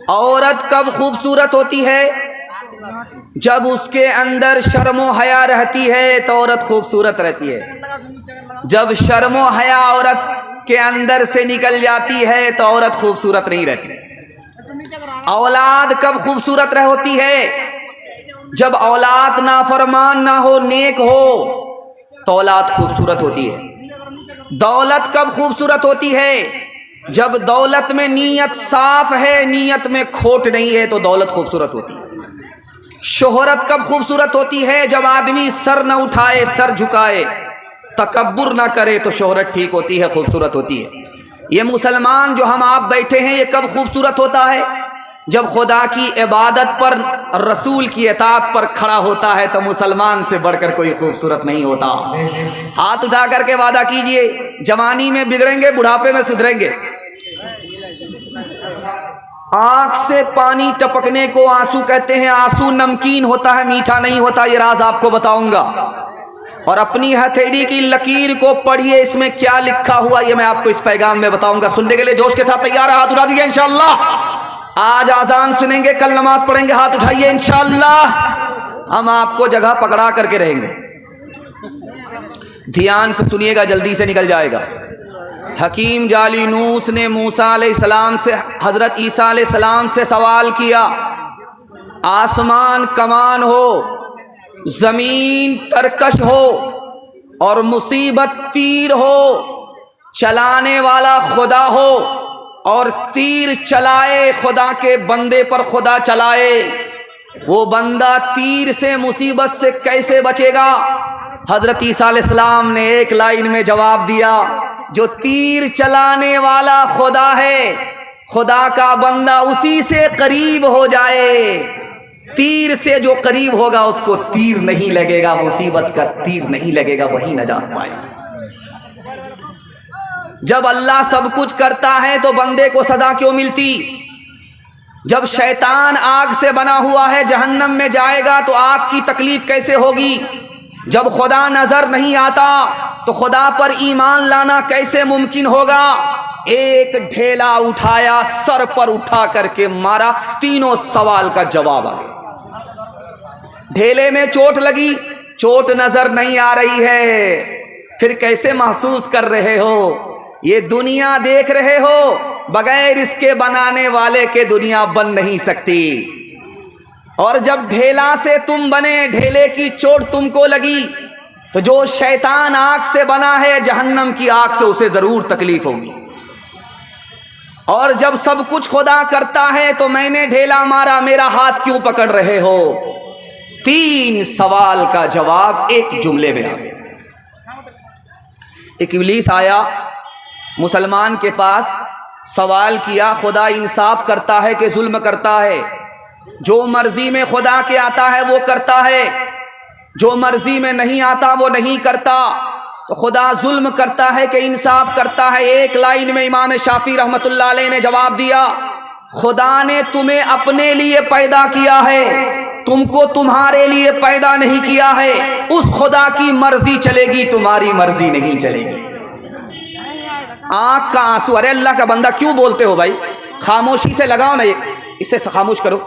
عورت کب خوبصورت ہوتی ہے؟ جب اس کے اندر شرم و حیا رہتی ہے تو عورت خوبصورت رہتی ہے۔ جب شرم و حیا عورت کے اندر سے نکل جاتی ہے تو عورت خوبصورت نہیں رہتی۔ اولاد کب خوبصورت ہوتی ہے؟ جب اولاد نافرمان نہ ہو، نیک ہو تو اولاد خوبصورت ہوتی ہے۔ دولت کب خوبصورت ہوتی ہے؟ جب دولت میں نیت صاف ہے، نیت میں کھوٹ نہیں ہے تو دولت خوبصورت ہوتی ہے۔ شہرت کب خوبصورت ہوتی ہے؟ جب آدمی سر نہ اٹھائے، سر جھکائے، تکبر نہ کرے تو شہرت ٹھیک ہوتی ہے، خوبصورت ہوتی ہے۔ یہ مسلمان جو ہم آپ بیٹھے ہیں، یہ کب خوبصورت ہوتا ہے؟ جب خدا کی عبادت پر، رسول کی اطاعت پر کھڑا ہوتا ہے تو مسلمان سے بڑھ کر کوئی خوبصورت نہیں ہوتا۔ ہاتھ اٹھا کر کے وعدہ کیجئے، جوانی میں بگڑیں گے، بڑھاپے میں سدھریں گے۔ آنکھ سے پانی ٹپکنے کو آنسو کہتے ہیں۔ آنسو نمکین ہوتا ہے، میٹھا نہیں ہوتا، یہ راز آپ کو بتاؤں گا۔ اور اپنی ہتھیلی کی لکیر کو پڑھیے، اس میں کیا لکھا ہوا یہ میں آپ کو اس پیغام میں بتاؤں گا۔ سننے کے لیے جوش کے ساتھ تیار ہے؟ ہاتھ اٹھا دیجیے انشاءاللہ۔ آج اذان سنیں گے، کل نماز پڑھیں گے، ہاتھ اٹھائیے انشاءاللہ۔ ہم آپ کو جگہ پکڑا کر کے رہیں گے، دھیان سے سنیے گا، جلدی سے نکل جائے گا۔ حکیم جالینوس نے موسیٰ علیہ السلام سے، حضرت عیسیٰ علیہ السلام سے سوال کیا، آسمان کمان ہو، زمین ترکش ہو اور مصیبت تیر ہو، چلانے والا خدا ہو اور تیر چلائے، خدا کے بندے پر خدا چلائے، وہ بندہ تیر سے، مصیبت سے کیسے بچے گا؟ حضرت عیسیٰ علیہ السلام نے ایک لائن میں جواب دیا، جو تیر چلانے والا خدا ہے، خدا کا بندہ اسی سے قریب ہو جائے، تیر سے جو قریب ہوگا اس کو تیر نہیں لگے گا، مصیبت کا تیر نہیں لگے گا، وہی نجات پائے گا۔ جب اللہ سب کچھ کرتا ہے تو بندے کو سزا کیوں ملتی؟ جب شیطان آگ سے بنا ہوا ہے، جہنم میں جائے گا تو آگ کی تکلیف کیسے ہوگی؟ جب خدا نظر نہیں آتا تو خدا پر ایمان لانا کیسے ممکن ہوگا؟ ایک ڈھیلا اٹھایا، سر پر اٹھا کر کے مارا، تینوں سوال کا جواب آ گیا۔ ڈھیلے میں چوٹ لگی، چوٹ نظر نہیں آ رہی ہے، پھر کیسے محسوس کر رہے ہو؟ یہ دنیا دیکھ رہے ہو، بغیر اس کے بنانے والے کے دنیا بن نہیں سکتی۔ اور جب ڈھیلا سے تم بنے، ڈھیلے کی چوٹ تم کو لگی تو جو شیطان آگ سے بنا ہے، جہنم کی آگ سے اسے ضرور تکلیف ہوگی۔ اور جب سب کچھ خدا کرتا ہے تو میں نے ڈھیلا مارا، میرا ہاتھ کیوں پکڑ رہے ہو؟ تین سوال کا جواب ایک جملے میں آ گیا۔ ایک ابلیس آیا مسلمان کے پاس، سوال کیا، خدا انصاف کرتا ہے کہ ظلم کرتا ہے؟ جو مرضی میں خدا کے آتا ہے وہ کرتا ہے، جو مرضی میں نہیں آتا وہ نہیں کرتا۔ تو خدا ظلم کرتا ہے کہ انصاف کرتا ہے؟ ایک لائن میں امام شافعی رحمت اللہ علیہ نے جواب دیا، خدا نے تمہیں اپنے لیے پیدا کیا ہے، تم کو تمہارے لیے پیدا نہیں کیا ہے، اس خدا کی مرضی چلے گی، تمہاری مرضی نہیں چلے گی۔ آنکھ کا آنسو، ارے اللہ کا بندہ کیوں بولتے ہو بھائی؟ خاموشی سے لگاؤ نا، اسے خاموش کرو،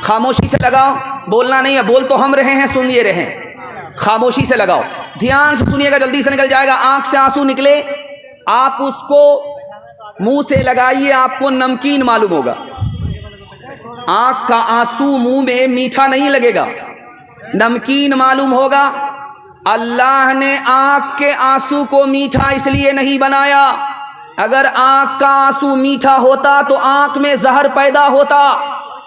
خاموشی سے لگاؤ، بولنا نہیں ہے، بول تو ہم رہے ہیں، سن یہ رہے ہیں، خاموشی سے لگاؤ، دھیان سے سنیے گا، جلدی سے نکل جائے گا۔ آنکھ سے آنسو نکلے، آپ اس کو منہ سے لگائیے، آپ کو نمکین معلوم ہوگا۔ آنکھ کا آنسو منہ میں میٹھا نہیں لگے گا، نمکین معلوم ہوگا۔ اللہ نے آنکھ کے آنسو کو میٹھا اس لیے نہیں بنایا، اگر آنکھ کا آنسو میٹھا ہوتا تو آنکھ میں زہر پیدا ہوتا،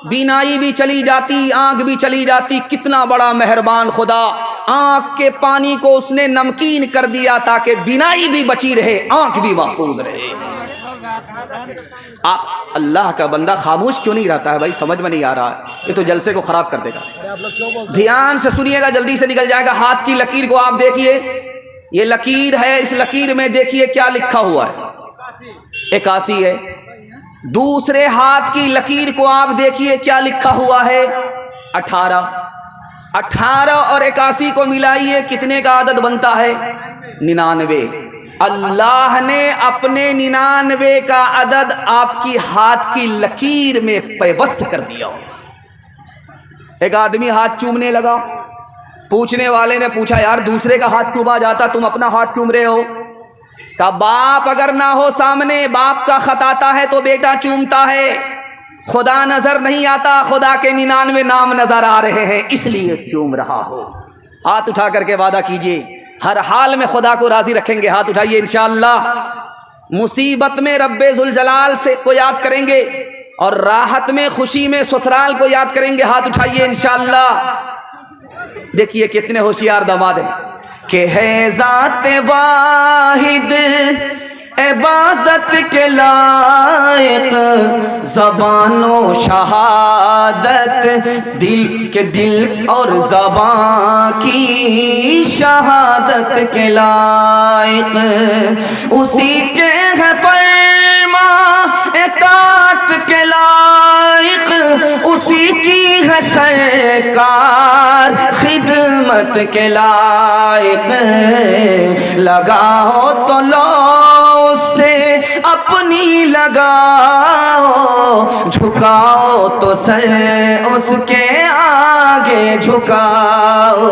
بینائی بھی چلی جاتی، آنکھ بھی چلی جاتی۔ کتنا بڑا مہربان خدا، آنکھ کے پانی کو اس نے نمکین کر دیا تاکہ بینائی بھی بچی رہے، آنکھ بھی محفوظ رہے۔ اللہ کا بندہ خاموش کیوں نہیں رہتا ہے بھائی؟ سمجھ میں نہیں آ رہا ہے، یہ تو جلسے کو خراب کر دے گا۔ دھیان سے سنیے گا، جلدی سے نکل جائے گا۔ ہاتھ کی لکیر کو آپ دیکھیے، یہ لکیر ہے، اس لکیر میں دیکھیے کیا لکھا ہوا ہے، 81 ہے۔ دوسرے ہاتھ کی لکیر کو آپ دیکھیے کیا لکھا ہوا ہے، 18۔ 18 اور 81 کو ملائیے، کتنے کا عدد بنتا ہے؟ 99۔ اللہ نے اپنے 99 کا عدد آپ کی ہاتھ کی لکیر میں پیوست کر دیا. ایک آدمی ہاتھ چومنے لگا. پوچھنے والے نے پوچھا یار دوسرے کا ہاتھ چوما جاتا تم اپنا ہاتھ چوم رہے ہو؟ کہا باپ اگر نہ ہو سامنے، باپ کا خط آتا ہے تو بیٹا چومتا ہے. خدا نظر نہیں آتا، خدا کے 99 نام نظر آ رہے ہیں اس لیے چوم رہا ہو. ہاتھ اٹھا کر کے وعدہ کیجئے ہر حال میں خدا کو راضی رکھیں گے. ہاتھ اٹھائیے انشاءاللہ. مصیبت میں رب ذوالجلال سے کو یاد کریں گے اور راحت میں خوشی میں سسرال کو یاد کریں گے. ہاتھ اٹھائیے انشاءاللہ. دیکھیے کتنے ہوشیار داماد ہیں کہ ہے ذات واحد عبادت کے لائق، زبان و شہادت دل کے دل اور زبان کی شہادت کے لائق، اسی کے ہے فرما اطاعت کے لائق، اسی کی ہے سرکار خدمت کے لائق. لگاؤ تو لو اس سے اپنی لگاؤ، جھکاؤ تو سر اس کے آگے جھکاؤ.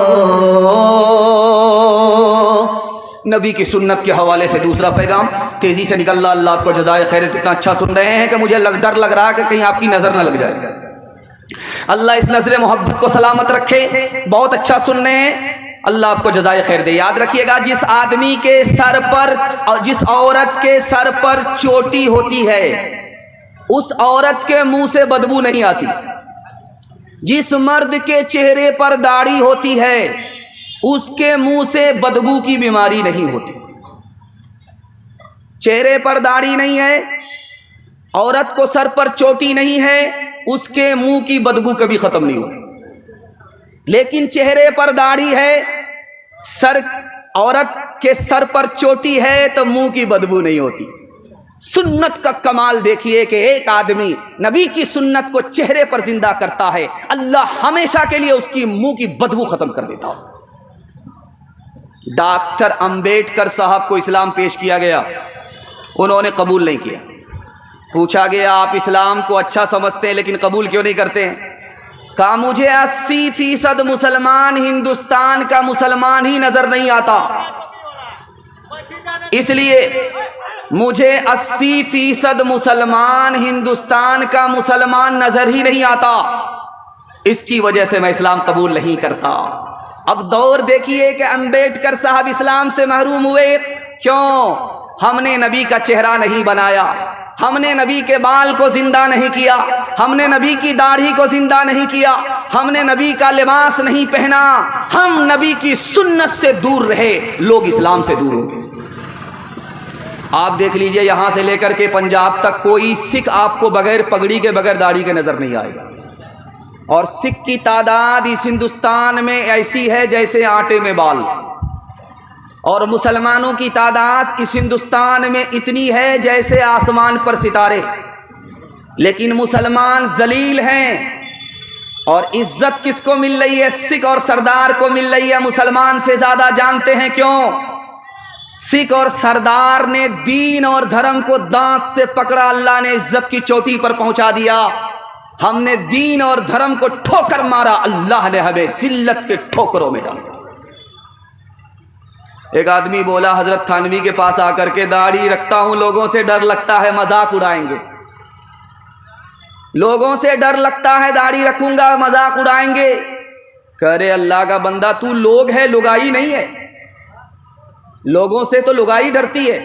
نبی کی سنت کے حوالے سے دوسرا پیغام تیزی سے نکل رہا. اللہ آپ کو جزائے خیر. اتنا اچھا سن رہے ہیں کہ مجھے ڈر لگ رہا ہے کہ کہیں آپ کی نظر نہ لگ جائے. اللہ اس نظر محبت کو سلامت رکھے. بہت اچھا سن رہے ہیں. اللہ آپ کو جزائے خیر دے. یاد رکھیے گا جس آدمی کے سر پر اور جس عورت کے سر پر چوٹی ہوتی ہے اس عورت کے منہ سے بدبو نہیں آتی. جس مرد کے چہرے پر داڑھی ہوتی ہے اس کے منہ سے بدبو کی بیماری نہیں ہوتی. چہرے پر داڑھی نہیں ہے، عورت کو سر پر چوٹی نہیں ہے، اس کے منہ کی بدبو کبھی ختم نہیں ہوتی. لیکن چہرے پر داڑھی ہے، عورت کے سر پر چوٹی ہے تو منہ کی بدبو نہیں ہوتی. سنت کا کمال دیکھیے کہ ایک آدمی نبی کی سنت کو چہرے پر زندہ کرتا ہے، اللہ ہمیشہ کے لیے اس کی منہ کی بدبو ختم کر دیتا ہو. ڈاکٹر امبیڈکر صاحب کو اسلام پیش کیا گیا، انہوں نے قبول نہیں کیا. پوچھا گیا آپ اسلام کو اچھا سمجھتے ہیں لیکن قبول کیوں نہیں کرتے ہیں؟ کہا مجھے 80% مسلمان ہندوستان کا مسلمان ہی نظر نہیں آتا، اس لیے مجھے 80% مسلمان ہندوستان کا مسلمان نظر ہی نہیں آتا، اس کی وجہ سے میں اسلام قبول نہیں کرتا. اب دور دیکھیے کہ امبیڈکر صاحب اسلام سے محروم ہوئے. کیوں؟ ہم نے نبی کا چہرہ نہیں بنایا، ہم نے نبی کے بال کو زندہ نہیں کیا، ہم نے نبی کی داڑھی کو زندہ نہیں کیا، ہم نے نبی کا لباس نہیں پہنا، ہم نبی کی سنت سے دور رہے. لوگ اسلام سے دور ہو گئے. آپ دیکھ لیجئے یہاں سے لے کر کے پنجاب تک کوئی سکھ آپ کو بغیر پگڑی کے بغیر داڑھی کے نظر نہیں آئے گا. اور سکھ کی تعداد اس ہندوستان میں ایسی ہے جیسے آٹے میں بال، اور مسلمانوں کی تعداد اس ہندوستان میں اتنی ہے جیسے آسمان پر ستارے. لیکن مسلمان ذلیل ہیں اور عزت کس کو مل رہی ہے؟ سکھ اور سردار کو مل رہی ہے. مسلمان سے زیادہ جانتے ہیں کیوں؟ سکھ اور سردار نے دین اور دھرم کو دانت سے پکڑا، اللہ نے عزت کی چوٹی پر پہنچا دیا. ہم نے دین اور دھرم کو ٹھوکر مارا، اللہ نے ہمیں ذلت کے ٹھوکروں میں ڈالا. ایک آدمی بولا حضرت تھانوی کے پاس آ کر کے داڑھی رکھتا ہوں، لوگوں سے ڈر لگتا ہے مذاق اڑائیں گے. لوگوں سے ڈر لگتا ہے داڑھی رکھوں گا مذاق اڑائیں گے. کہہ رہے اللہ کا بندہ تو لوگ ہے، لگائی نہیں ہے. لوگوں سے تو لگائی ڈرتی ہے.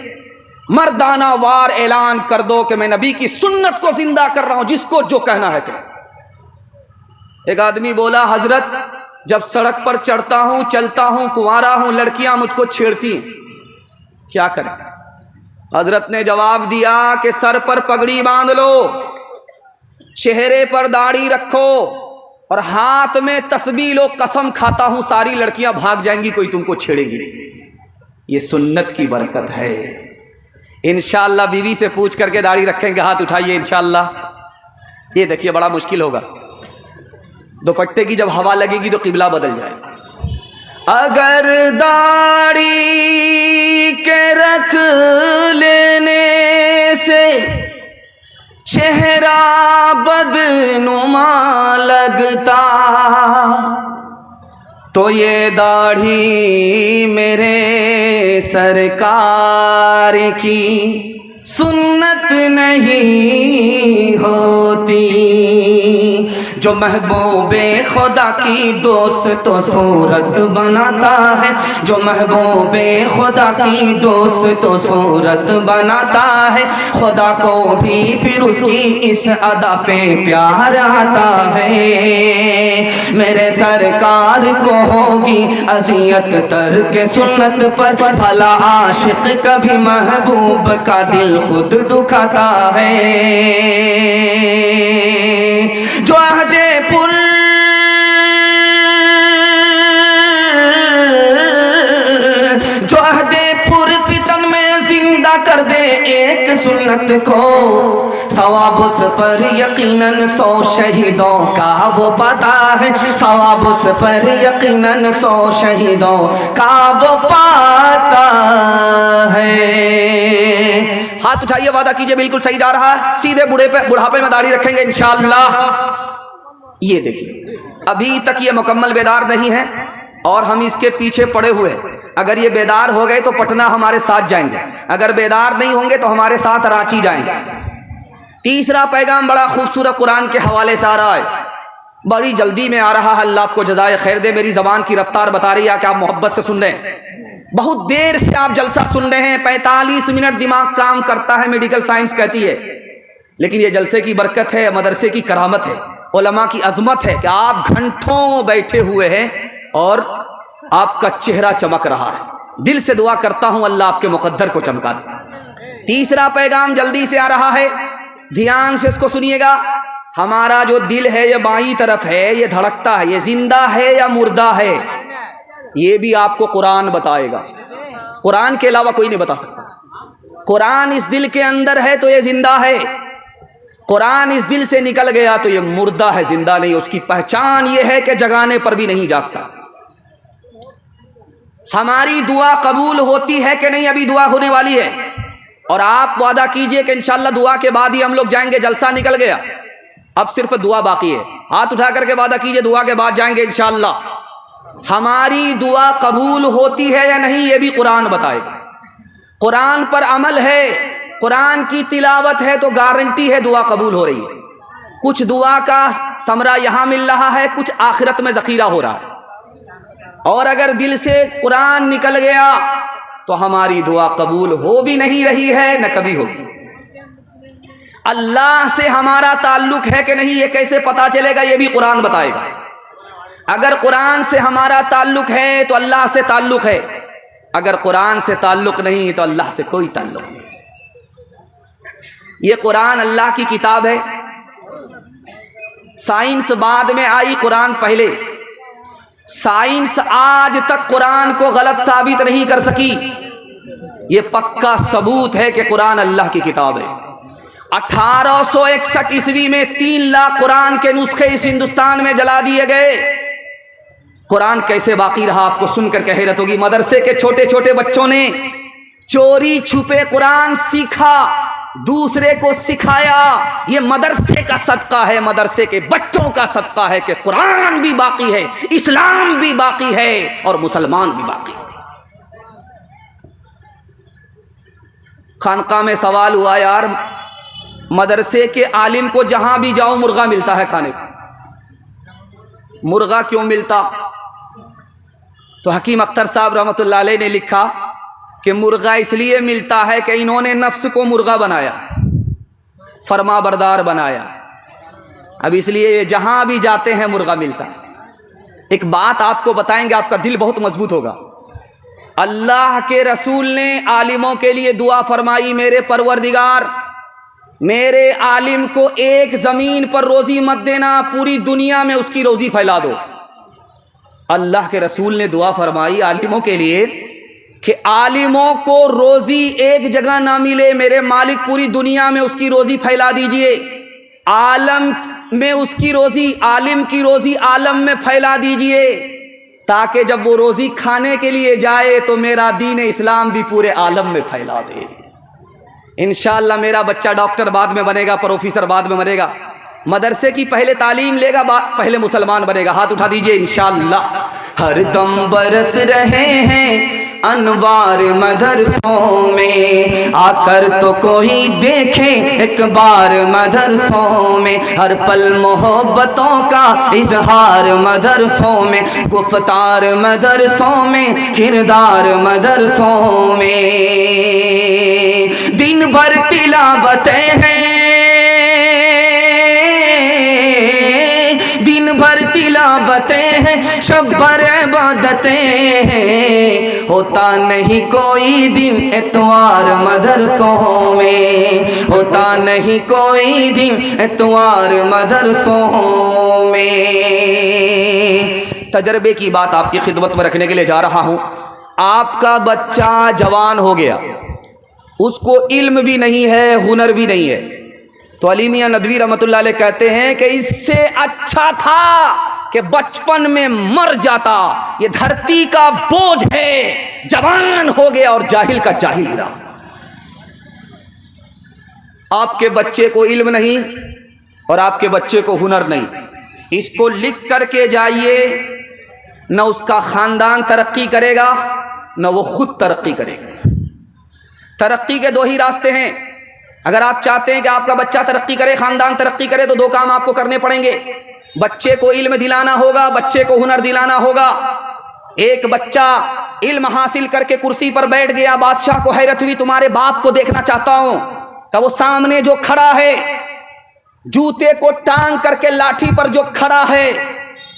مردانہ وار اعلان کر دو کہ میں نبی کی سنت کو زندہ کر رہا ہوں، جس کو جو کہنا ہے کہ. ایک آدمی بولا حضرت جب سڑک پر چڑھتا ہوں چلتا ہوں کنوارا ہوں لڑکیاں مجھ کو چھیڑتی ہیں، کیا کریں؟ حضرت نے جواب دیا کہ سر پر پگڑی باندھ لو، چہرے پر داڑھی رکھو اور ہاتھ میں تسبیح لو. قسم کھاتا ہوں ساری لڑکیاں بھاگ جائیں گی، کوئی تم کو چھیڑے گی نہیں. یہ سنت کی برکت ہے. انشاءاللہ بیوی سے پوچھ کر کے داڑھی رکھیں گے. ہاتھ اٹھائیے انشاءاللہ. یہ دیکھیے بڑا مشکل ہوگا. دوپٹے کی جب ہوا لگے گی تو قبلہ بدل جائے گا. اگر داڑھی کے رکھ لینے سے چہرہ بدنما لگتا تو یہ داڑھی میرے سرکار کی سنت نہیں ہوتی. جو محبوب خدا کی دوست و صورت بناتا ہے، جو محبوب خدا کی دوست و صورت بناتا ہے، خدا کو بھی پھر اس کی اس ادا پہ پیار آتا ہے. میرے سرکار کو ہوگی اذیت ترک سنت پر، بھلا عاشق کبھی محبوب کا دل خود دکھاتا ہے. جو عہد پر فتن میں زندہ کر دے ایک سنت کو، ثواب اس پر یقیناً 100 شہیدوں کا وہ پاتا ہے. ثواب اس پر یقیناً 100 شہیدوں کا وہ پاتا ہے. ہاتھ اٹھائیے، وعدہ کیجئے بالکل صحیح جا رہا ہے. سیدھے بڑھاپے میں داڑھی رکھیں گے انشاءاللہ. یہ دیکھیے ابھی تک یہ مکمل بیدار نہیں ہے اور ہم اس کے پیچھے پڑے ہوئے. اگر یہ بیدار ہو گئے تو پٹنہ ہمارے ساتھ جائیں گے، اگر بیدار نہیں ہوں گے تو ہمارے ساتھ رانچی جائیں گے. تیسرا پیغام بڑا خوبصورت قرآن کے حوالے سے آ رہا ہے، بڑی جلدی میں آ رہا ہے. اللہ آپ کو جزائے خیر دے. میری زبان کی رفتار بتا رہی ہے کہ آپ محبت سے سن رہے ہیں. بہت دیر سے آپ جلسہ سن رہے ہیں، 45 منٹ دماغ کام کرتا ہے، میڈیکل سائنس کہتی ہے. لیکن یہ جلسے کی برکت ہے، مدرسے کی کرامت ہے، علماء کی عظمت ہے کہ آپ گھنٹوں بیٹھے ہوئے ہیں اور آپ کا چہرہ چمک رہا ہے. دل سے دعا کرتا ہوں اللہ آپ کے مقدر کو چمکا دے. تیسرا پیغام جلدی سے آ رہا ہے، دھیان سے اس کو سنیے گا. ہمارا جو دل ہے یہ بائیں طرف ہے، یہ دھڑکتا ہے، یہ زندہ ہے یا مردہ ہے، یہ بھی آپ کو قرآن بتائے گا. قرآن کے علاوہ کوئی نہیں بتا سکتا. قرآن اس دل کے اندر ہے تو یہ زندہ ہے، قرآن اس دل سے نکل گیا تو یہ مردہ ہے، زندہ نہیں. اس کی پہچان یہ ہے کہ جگانے پر بھی نہیں جاگتا. ہماری دعا قبول ہوتی ہے کہ نہیں؟ ابھی دعا ہونے والی ہے اور آپ وعدہ کیجئے کہ انشاءاللہ دعا کے بعد ہی ہم لوگ جائیں گے. جلسہ نکل گیا، اب صرف دعا باقی ہے. ہاتھ اٹھا کر کے وعدہ کیجئے دعا کے بعد جائیں گے انشاءاللہ. ہماری دعا قبول ہوتی ہے یا نہیں یہ بھی قرآن بتائے گا. قرآن پر عمل ہے، قرآن کی تلاوت ہے تو گارنٹی ہے دعا قبول ہو رہی ہے. کچھ دعا کا ثمرہ یہاں مل رہا ہے، کچھ آخرت میں ذخیرہ ہو رہا ہے. اور اگر دل سے قرآن نکل گیا تو ہماری دعا قبول ہو بھی نہیں رہی ہے، نہ کبھی ہوگی. اللہ سے ہمارا تعلق ہے کہ نہیں یہ کیسے پتا چلے گا؟ یہ بھی قرآن بتائے گا. اگر قرآن سے ہمارا تعلق ہے تو اللہ سے تعلق ہے، اگر قرآن سے تعلق نہیں تو اللہ سے کوئی تعلق نہیں. یہ قرآن اللہ کی کتاب ہے. سائنس بعد میں آئی، قرآن پہلے. سائنس آج تک قرآن کو غلط ثابت نہیں کر سکی. یہ پکا ثبوت ہے کہ قرآن اللہ کی کتاب ہے. 1861 عیسوی میں 3 لاکھ قرآن کے نسخے اس ہندوستان میں جلا دیے گئے. قرآن کیسے باقی رہا آپ کو سن کر کے حیرت ہوگی. مدرسے کے چھوٹے چھوٹے بچوں نے چوری چھپے قرآن سیکھا، دوسرے کو سکھایا. یہ مدرسے کا صدقہ ہے، مدرسے کے بچوں کا صدقہ ہے کہ قرآن بھی باقی ہے، اسلام بھی باقی ہے اور مسلمان بھی باقی ہے. خانقاہ میں سوال ہوا، یار مدرسے کے عالم کو جہاں بھی جاؤ مرغا ملتا ہے کھانے کو، مرغا کیوں ملتا؟ تو حکیم اختر صاحب رحمۃ اللہ علیہ نے لکھا کہ مرغا اس لیے ملتا ہے کہ انہوں نے نفس کو مرغا بنایا، فرما بردار بنایا. اب اس لیے جہاں بھی جاتے ہیں مرغا ملتا. ایک بات آپ کو بتائیں گے، آپ کا دل بہت مضبوط ہوگا. اللہ کے رسول نے عالموں کے لیے دعا فرمائی، میرے پروردگار میرے عالم کو ایک زمین پر روزی مت دینا، پوری دنیا میں اس کی روزی پھیلا دو. اللہ کے رسول نے دعا فرمائی عالموں کے لیے کہ عالموں کو روزی ایک جگہ نہ ملے، میرے مالک پوری دنیا میں اس کی روزی پھیلا دیجئے. عالم میں اس کی روزی، عالم کی روزی عالم میں پھیلا دیجئے. تاکہ جب وہ روزی کھانے کے لیے جائے تو میرا دین اسلام بھی پورے عالم میں پھیلا دے۔ انشاءاللہ میرا بچہ ڈاکٹر بعد میں بنے گا، پروفیسر بعد میں بنے گا، مدرسے کی پہلے تعلیم لے گا، پہلے مسلمان بنے گا۔ ہاتھ اٹھا دیجئے انشاءاللہ۔ ہر دم برس رہے ہیں انوار مدرسوں میں، آ کر تو کوئی دیکھے ایک بار مدرسوں میں، ہر پل محبتوں کا اظہار مدرسوں میں، گفتار مدرسوں میں، کردار مدرسوں میں، دن بھر تلاوتیں ہیں، دن بھر تلاوتیں ہیں، شب بھر عبادتیں ہیں، ہوتا نہیں کوئی دن اتوار مدرسوں میں، ہوتا نہیں کوئی دن اتوار مدرسوں میں۔ تجربے کی بات آپ کی خدمت میں رکھنے کے لیے جا رہا ہوں۔ آپ کا بچہ جوان ہو گیا، اس کو علم بھی نہیں ہے، ہنر بھی نہیں ہے، تو علی میاں ندوی رحمۃ اللہ علیہ کہتے ہیں کہ اس سے اچھا تھا کہ بچپن میں مر جاتا، یہ دھرتی کا بوجھ ہے، جوان ہو گیا اور جاہل کا جاہل رہا۔ آپ کے بچے کو علم نہیں اور آپ کے بچے کو ہنر نہیں، اس کو لکھ کر کے جائیے، نہ اس کا خاندان ترقی کرے گا نہ وہ خود ترقی کرے گا۔ ترقی کے دو ہی راستے ہیں۔ اگر آپ چاہتے ہیں کہ آپ کا بچہ ترقی کرے، خاندان ترقی کرے، تو دو کام آپ کو کرنے پڑیں گے۔ بچے کو علم دلانا ہوگا، بچے کو ہنر دلانا ہوگا۔ ایک بچہ علم حاصل کر کے کرسی پر بیٹھ گیا، بادشاہ کو حیرت ہوئی، تمہارے باپ کو دیکھنا چاہتا ہوں، کہ وہ سامنے جو کھڑا ہے، جوتے کو ٹانگ کر کے لاٹھی پر جو کھڑا ہے،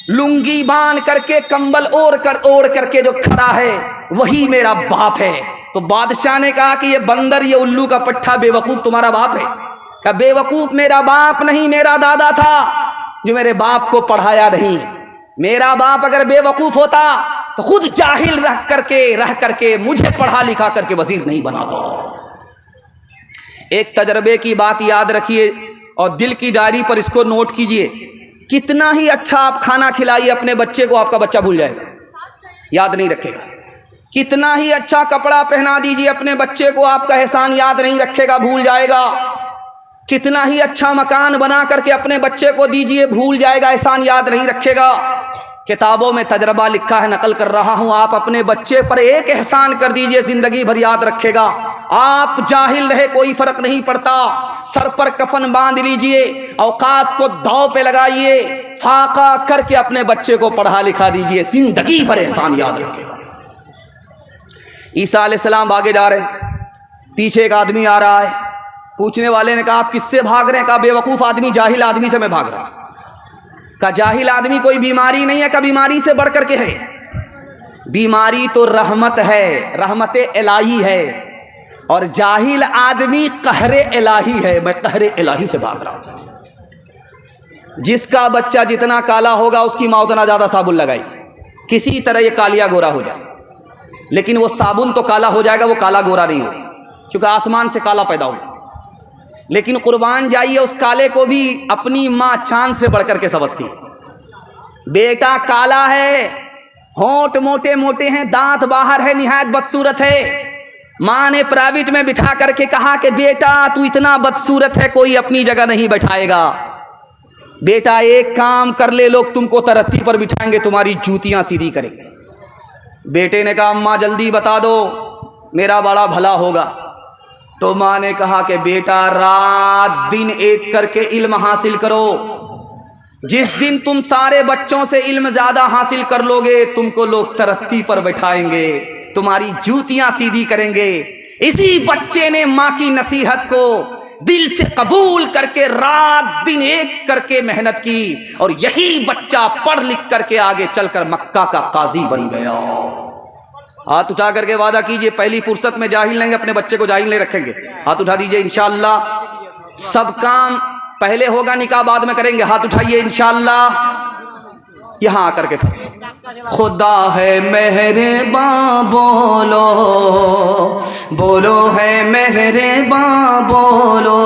لنگی باندھ کر کے کمبل اوڑھ کر کے جو کھڑا ہے، وہی میرا باپ ہے۔ تو بادشاہ نے کہا کہ یہ بندر، یہ الو کا پٹھا، بے وقوف تمہارا باپ ہے؟ کہ بے وقوف میرا باپ نہیں، میرا دادا تھا جو میرے باپ کو پڑھایا نہیں۔ میرا باپ اگر بے وقوف ہوتا تو خود جاہل رہ کر کے مجھے پڑھا لکھا کر کے وزیر نہیں بنا دو۔ ایک تجربے کی بات یاد رکھیے اور دل کی ڈائری پر اس کو نوٹ کیجئے۔ کتنا ہی اچھا آپ کھانا کھلائیے اپنے بچے کو، آپ کا بچہ بھول جائے گا، یاد نہیں رکھے گا۔ کتنا ہی اچھا کپڑا پہنا دیجئے اپنے بچے کو، آپ کا احسان یاد نہیں رکھے گا، بھول جائے گا۔ کتنا ہی اچھا مکان بنا کر کے اپنے بچے کو دیجئے، بھول جائے گا، احسان یاد نہیں رکھے گا۔ کتابوں میں تجربہ لکھا ہے، نقل کر رہا ہوں، آپ اپنے بچے پر ایک احسان کر دیجئے، زندگی بھر یاد رکھے گا۔ آپ جاہل رہے کوئی فرق نہیں پڑتا، سر پر کفن باندھ لیجئے، اوقات کو داؤ پہ لگائیے، فاقہ کر کے اپنے بچے کو پڑھا لکھا دیجئے، زندگی بھر احسان یاد رکھے گا۔ عیسیٰ علیہ السلام آگے جا رہے ہیں، پیچھے ایک آدمی آ رہا ہے، پوچھنے والے نے کہا آپ کس سے بھاگ رہے ہیں؟ کہا بے وقوف آدمی، جاہل آدمی سے میں بھاگ رہا ہوں۔ کہا جاہل آدمی کوئی بیماری نہیں ہے، کہ بیماری سے بڑھ کر کے ہے، بیماری تو رحمت ہے، رحمت الہی ہے، اور جاہل آدمی قہر الہی ہے، میں قہر الہی سے بھاگ رہا ہوں۔ جس کا بچہ جتنا کالا ہوگا اس کی ماں اتنا زیادہ صابن لگائی، کسی طرح یہ کالیا گورا ہو جائے، لیکن وہ صابن تو کالا ہو جائے گا، وہ کالا گورا نہیں ہوگا، کیونکہ آسمان سے کالا پیدا ہوا۔ لیکن قربان جائیے، اس کالے کو بھی اپنی ماں چاند سے بڑھ کر کے سمجھتی ہے۔ بیٹا کالا ہے، ہونٹ موٹے موٹے ہیں، دانت باہر ہے، نہایت بدصورت ہے، ماں نے پرائیویٹ میں بٹھا کر کے کہا کہ بیٹا تو اتنا بدصورت ہے، کوئی اپنی جگہ نہیں بٹھائے گا، بیٹا ایک کام کر لے، لوگ تم کو ترقی پر بٹھائیں گے، تمہاری جوتیاں سیدھی کریں گے۔ بیٹے نے کہا اماں جلدی بتا دو، میرا بڑا بھلا ہوگا۔ تو ماں نے کہا کہ بیٹا رات دن ایک کر کے علم حاصل کرو، جس دن تم سارے بچوں سے علم زیادہ حاصل کر لو گے، تم کو لوگ ترقی پر بٹھائیں گے، تمہاری جوتیاں سیدھی کریں گے۔ اسی بچے نے ماں کی نصیحت کو دل سے قبول کر کے رات دن ایک کر کے محنت کی، اور یہی بچہ پڑھ لکھ کر کے آگے چل کر مکہ کا قاضی بن گیا۔ ہاتھ اٹھا کر کے وعدہ کیجئے پہلی فرصت میں جاہل لیں گے، اپنے بچے کو جاہل نہیں رکھیں گے۔ ہاتھ اٹھا دیجئے انشاءاللہ۔ سب کام پہلے ہوگا، نکاح بعد میں کریں گے، ہاتھ اٹھائیے انشاءاللہ۔ یہاں آ کر کے پھنسے. خدا ہے مہرباں بولو بولو ہے مہرباں بولو،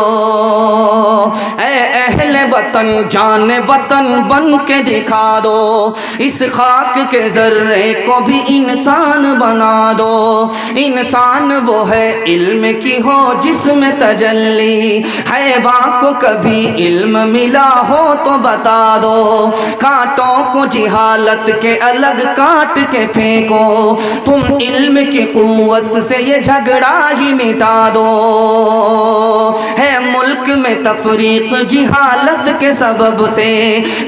اے اہل وطن جان وطن بن کے دکھا دو، اس خاک کے ذرے کو بھی انسان بنا دو. انسان وہ ہے علم کی ہو جس میں تجلی، حیوان کو کبھی علم ملا ہو تو بتا دو. کانٹوں کو جہالت کے الگ کاٹ کے پھینکو، تم علم کی قوت سے یہ جھگڑا ہی مٹا دو. ہے ملک میں تفریق جہالت کے سبب سے،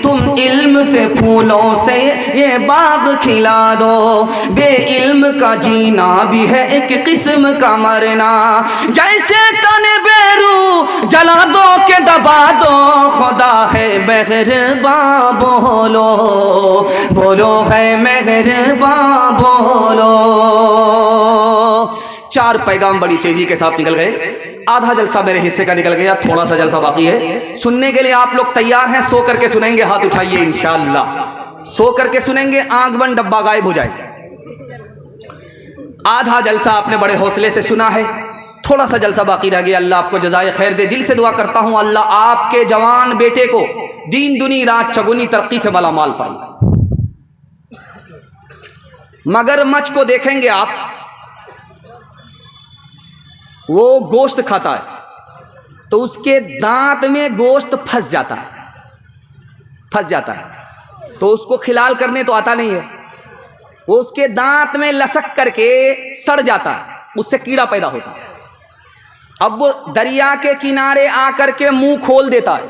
تم علم سے پھولوں سے یہ باغ کھلا دو. بے علم کا جینا بھی ہے ایک قسم کا مرنا، جیسے تن بیرو جلا دو کہ دبا دو. خدا ہے مہرباں بولو بولو ہے مہرباں بولو. 4 پیغام بڑی تیزی کے ساتھ نکل گئے. آدھا جلسہ میرے حصے کا نکل گیا، تھوڑا سا جلسہ باقی ہے. سننے کے لیے آپ لوگ تیار ہیں؟ سو کر کے سنیں گے؟ ہاتھ اٹھائیے. انشاءاللہ سو کر کے سنیں گے، آنکھ بند ڈبہ غائب ہو جائے. آدھا جلسہ آپ نے بڑے حوصلے سے سنا ہے، تھوڑا سا جلسہ باقی رہ گیا. اللہ آپ کو جزائے خیر دے. دل سے دعا کرتا ہوں اللہ آپ کے جوان بیٹے کو دین دنی رات چگنی ترقی سے مالا مال فرمائے. مگر مچھ کو دیکھیں گے آپ، وہ گوشت کھاتا ہے تو اس کے دانت میں گوشت پھنس جاتا ہے تو اس کو کھلال کرنے تو آتا نہیں ہے، وہ اس کے دانت میں لسک کر کے سڑ جاتا ہے، اس سے کیڑا پیدا ہوتا ہے. اب وہ دریا کے کنارے آ کر کے منہ کھول دیتا ہے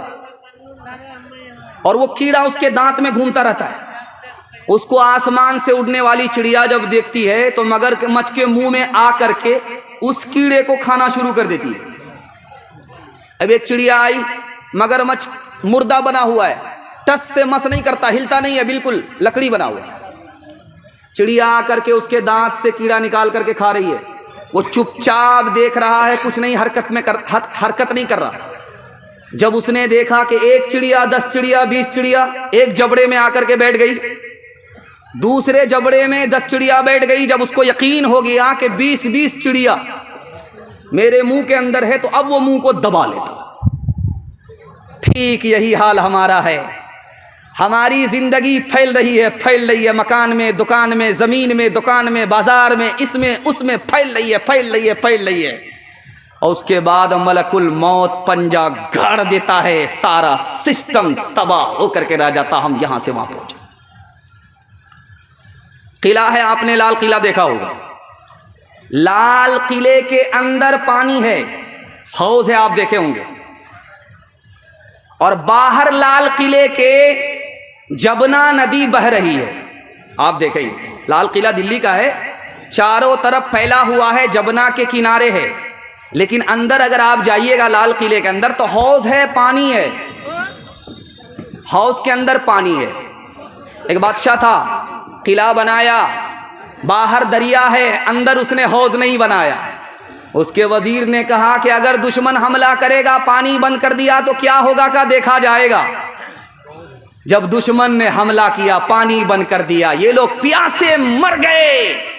اور وہ کیڑا اس کے دانت میں گھومتا رہتا ہے. اس کو آسمان سے اڑنے والی چڑیا جب دیکھتی ہے تو مگر مچھ کے منہ میں آ کر کے اس کیڑے کو کھانا شروع کر دیتی ہے. اب ایک چڑیا آئی، مگر مچھ مردہ بنا ہوا ہے، ٹس سے مس نہیں کرتا، ہلتا نہیں ہے، بالکل لکڑی بنا ہوا ہے. چڑیا آ کر کے اس کے دانت سے کیڑا نکال کر کے کھا رہی ہے. وہ چپ چاپ دیکھ رہا ہے، کچھ نہیں حرکت نہیں کر رہا. جب اس نے دیکھا کہ ایک چڑیا 10 چڑیا 20 چڑیا ایک جبڑے میں آ کر کے بیٹھ گئی، دوسرے جبڑے میں 10 چڑیا بیٹھ گئی، جب اس کو یقین ہو گیا کہ 20 چڑیا میرے منہ کے اندر ہے تو اب وہ منہ کو دبا لیتا. ٹھیک یہی حال ہمارا ہے. ہماری زندگی پھیل رہی ہے، مکان میں، دکان میں، زمین میں، دکان میں، بازار میں، اس میں پھیل رہی ہے. اور اس کے بعد ملک الموت پنجہ گاڑ دیتا ہے، سارا سسٹم تباہ ہو کر کے رہ جاتا. ہم یہاں سے وہاں پہنچے. قلعہ ہے، آپ نے لال قلعہ دیکھا ہوگا. لال قلعے کے اندر پانی ہے، حوض ہے، آپ دیکھے ہوں گے. اور باہر لال قلعے کے جبنا ندی بہ رہی ہے، آپ دیکھیں. لال قلعہ دلی کا ہے، چاروں طرف پھیلا ہوا ہے، جبنا کے کنارے ہے. لیکن اندر اگر آپ جائیے گا لال قلعے کے اندر تو حوض ہے، پانی ہے، حوض کے اندر پانی ہے. ایک بادشاہ تھا، قلعہ بنایا، باہر دریا ہے، اندر اس نے حوض نہیں بنایا. اس کے وزیر نے کہا کہ اگر دشمن حملہ کرے گا، پانی بند کر دیا تو کیا ہوگا کا دیکھا جائے گا. جب دشمن نے حملہ کیا، پانی بند کر دیا، یہ لوگ پیاسے مر گئے.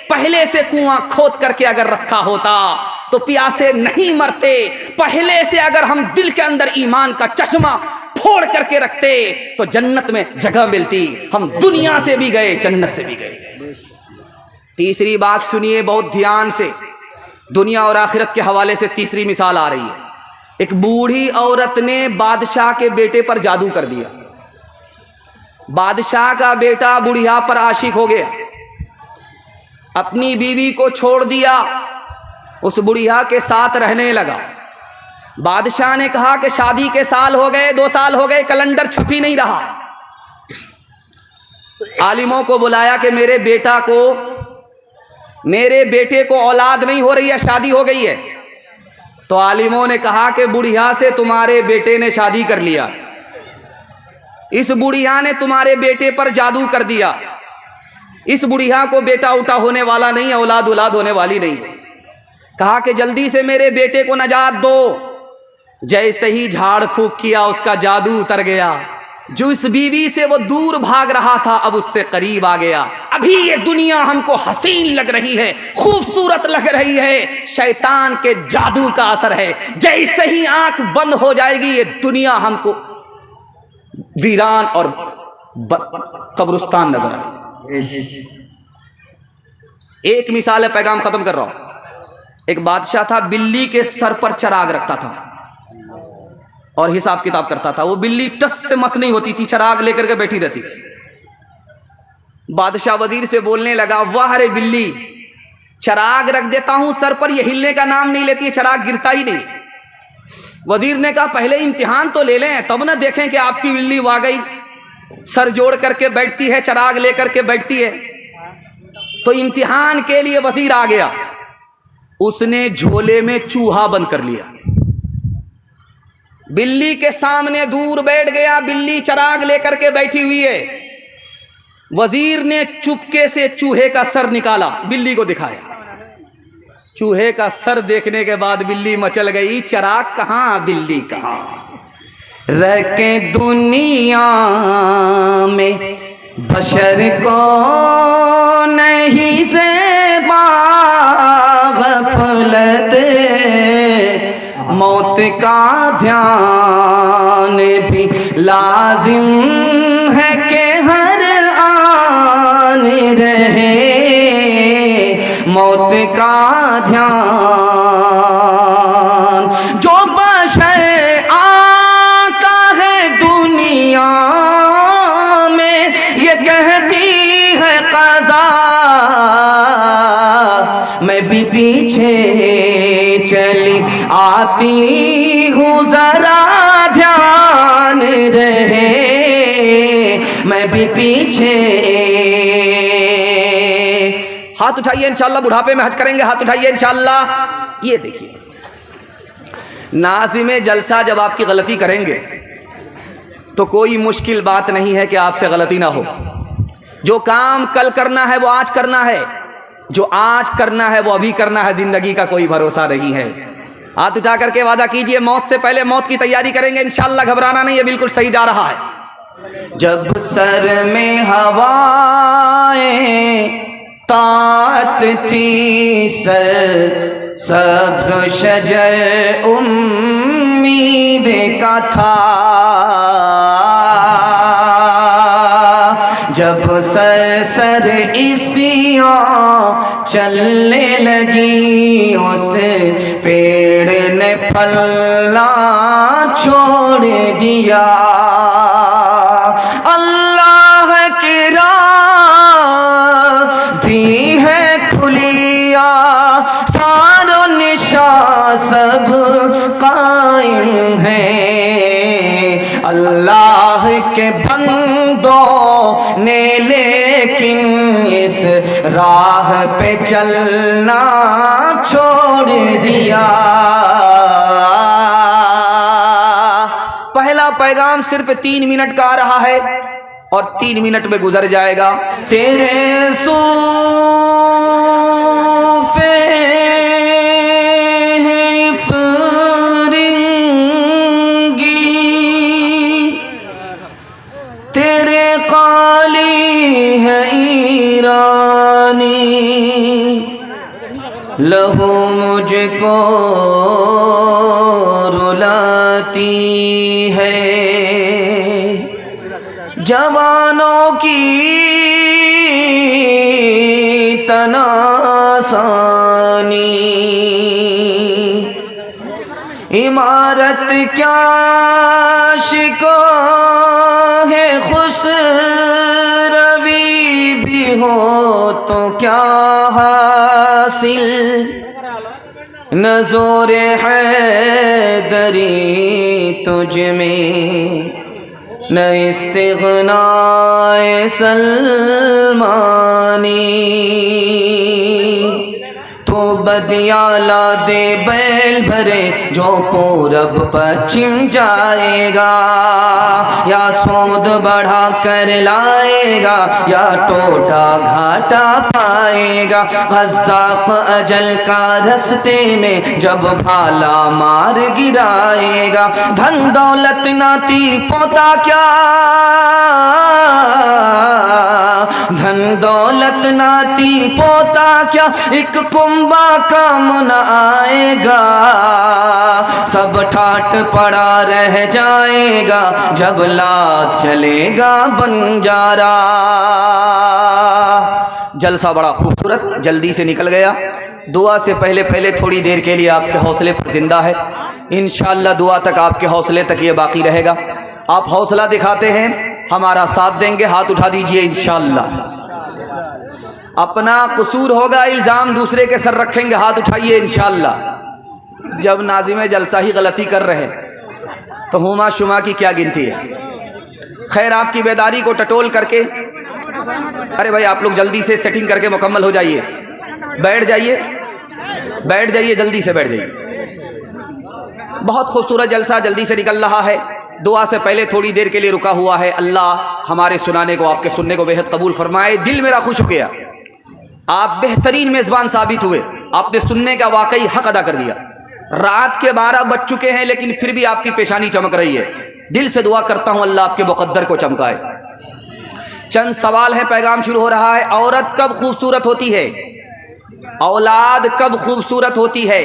پہلے سے کنواں کھود کر کے اگر رکھا ہوتا تو پیاسے نہیں مرتے. پہلے سے اگر ہم دل کے اندر ایمان کا چشمہ پھوڑ کر کے رکھتے تو جنت میں جگہ ملتی. ہم دنیا سے بھی گئے، جنت سے بھی گئے. تیسری بات سنیے بہت دھیان سے، دنیا اور آخرت کے حوالے سے تیسری مثال آ رہی ہے. ایک بوڑھی عورت نے بادشاہ کے بیٹے پر جادو کر دیا. بادشاہ کا بیٹا بڑھیا پر عاشق ہو گیا، اپنی بیوی کو چھوڑ دیا، اس بڑھیا کے ساتھ رہنے لگا. بادشاہ نے کہا کہ شادی کے سال ہو گئے، 2 سال ہو گئے، کیلنڈر چھپ ہی نہیں رہا. عالموں کو بلایا کہ میرے بیٹے کو اولاد نہیں ہو رہی ہے، شادی ہو گئی ہے. تو عالموں نے کہا کہ بڑھیا سے تمہارے بیٹے نے شادی کر لیا، اس بڑھیا نے تمہارے بیٹے پر جادو کر دیا. اس بڑھیا کو بیٹا اٹا ہونے والا نہیں ہے، اولاد ہونے والی نہیں ہے. کہا کہ جلدی سے میرے بیٹے کو نجات دو. جیسے ہی جھاڑ پھونک کیا، اس کا جادو اتر گیا. جو اس بیوی سے وہ دور بھاگ رہا تھا اب اس سے قریب آ گیا. ابھی یہ دنیا ہم کو حسین لگ رہی ہے, خوبصورت لگ رہی ہے, شیطان کے جادو کا اثر ہے. جیسے ہی آنکھ بند ہو جائے گی یہ دنیا ہم کو ویران اور قبرستان نظر آئے. ایک مثال ہے, پیغام ختم کر رہا ہوں. ایک بادشاہ تھا, بلی کے سر پر چراغ رکھتا تھا اور حساب کتاب کرتا تھا. وہ بلی ٹس سے مس نہیں ہوتی تھی, چراغ لے کر کے بیٹھی رہتی تھی. بادشاہ وزیر سے بولنے لگا, واہ رے بلی, چراغ رکھ دیتا ہوں سر پر, یہ ہلنے کا نام نہیں لیتی ہے, چراغ گرتا ہی نہیں. وزیر نے کہا پہلے امتحان تو لے لیں, تب نہ دیکھیں کہ آپ کی بلی واقعی سر جوڑ کر کے بیٹھتی ہے, چراغ لے کر کے بیٹھتی ہے. تو امتحان کے لیے وزیر آ گیا. اس نے جھولے میں چوہا بند کر لیا, بلی کے سامنے دور بیٹھ گیا. بلی چراغ لے کر کے بیٹھی ہوئی ہے. وزیر نے چپکے سے چوہے کا سر نکالا, بلی کو دکھایا. چوہے کا سر دیکھنے کے بعد بلی مچل گئی, چراغ کہاں بلی کہاں. رہ کے دنیا میں بشر کو نہیں زیبا غفلت, موت کا دھیان بھی لازم ہے کہ ہر آن رہے, موت کا دھیان. جو بشر آتا ہے دنیا میں یہ کہتی ہے قضا, میں بھی پیچھے چلی آتی ہوں, ذرا دھیان رہے, میں بھی پیچھے. ہاتھ اٹھائیے, انشاءاللہ بڑھاپے میں حج کریں گے, ہاتھ اٹھائیے انشاءاللہ. یہ دیکھیے, ناظم جلسہ جب آپ کی غلطی کریں گے تو کوئی مشکل بات نہیں ہے کہ آپ سے غلطی نہ ہو. جو کام کل کرنا ہے وہ آج کرنا ہے, جو آج کرنا ہے وہ ابھی کرنا ہے. زندگی کا کوئی بھروسہ نہیں ہے. ہاتھ اٹھا کر کے وعدہ کیجئے, موت سے پہلے موت کی تیاری کریں گے انشاءاللہ. گھبرانا نہیں, یہ بالکل صحیح جا رہا ہے. جب سر میں ہوائیں طاعت تھی, سر سبز شجر امید کا تھا. جب سر عیسیاں چلنے لگی, اس پیڑ نے پھلنا چھوڑ دیا. اللہ کی راہ بھی ہے کھلی, آثار و نشاں سب قائم ہیں. اللہ کے بندوں نے لیکن اس راہ پہ چلنا چھوڑ دیا. پہلا پیغام صرف 3 منٹ کا آ رہا ہے اور 3 منٹ میں گزر جائے گا. تیرے تیرے قالی ہے ایرانی, لہو مجھ کو رلاتی ہے. جوانوں کی تناسانی, عمارت کیا شکو ہے, خوش روی بھی ہو تو کیا حاصل. نظور حیدری تجھ میں نہ استغناء سلمانی, تو بدیاں لا دے بیل بھرے جو پورب پچھم جائے گا، یا سود بڑھا کر لائے گا یا ٹوٹا گھاٹا پائے گا، قذاق اجل کا رستے میں جب بھالا مار گرائے گا، دھن دولت ناتی پوتا کیا، دھن دولت ناتی پوتا کیا، ایک کنبا کام نہ آئے گا، سب ٹھاٹ پڑا رہ جائے گا جب لات چلے گا بنجارا۔ جلسہ بڑا خوبصورت جلدی سے نکل گیا، دعا سے پہلے تھوڑی دیر کے لیے آپ کے حوصلے پر زندہ ہے، انشاءاللہ دعا تک آپ کے حوصلے تک یہ باقی رہے گا۔ آپ حوصلہ دکھاتے ہیں، ہمارا ساتھ دیں گے، ہاتھ اٹھا دیجئے انشاءاللہ۔ اپنا قصور ہوگا الزام دوسرے کے سر رکھیں گے، ہاتھ اٹھائیے انشاءاللہ۔ جب ناظم جلسہ ہی غلطی کر رہے تو ہما شما کی کیا گنتی ہے؟ خیر آپ کی بیداری کو ٹٹول کر کے، ارے بھائی آپ لوگ جلدی سے سیٹنگ کر کے مکمل ہو جائیے، بیٹھ جائیے جلدی سے بیٹھ جائیے۔ بہت خوبصورت جلسہ جلدی سے نکل رہا ہے، دعا سے پہلے تھوڑی دیر کے لیے رکا ہوا ہے۔ اللہ ہمارے سنانے کو، آپ کے سننے کو بہت قبول فرمائے۔ دل میرا خوش ہو گیا، آپ بہترین میزبان ثابت ہوئے، آپ نے سننے کا واقعی حق ادا کر دیا۔ رات کے 12 بج چکے ہیں لیکن پھر بھی آپ کی پیشانی چمک رہی ہے، دل سے دعا کرتا ہوں اللہ آپ کے مقدر کو چمکائے۔ چند سوال ہے، پیغام شروع ہو رہا ہے۔ عورت کب خوبصورت ہوتی ہے؟ اولاد کب خوبصورت ہوتی ہے؟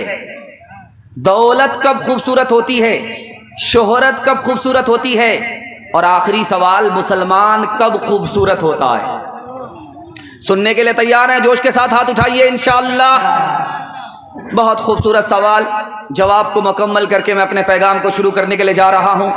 دولت کب خوبصورت ہوتی ہے؟ شہرت کب خوبصورت ہوتی ہے؟ اور آخری سوال، مسلمان کب خوبصورت ہوتا ہے؟ سننے کے لیے تیار ہیں؟ جوش کے ساتھ ہاتھ اٹھائیے انشاءاللہ۔ بہت خوبصورت سوال، جواب کو مکمل کر کے میں اپنے پیغام کو شروع کرنے کے لیے جا رہا ہوں۔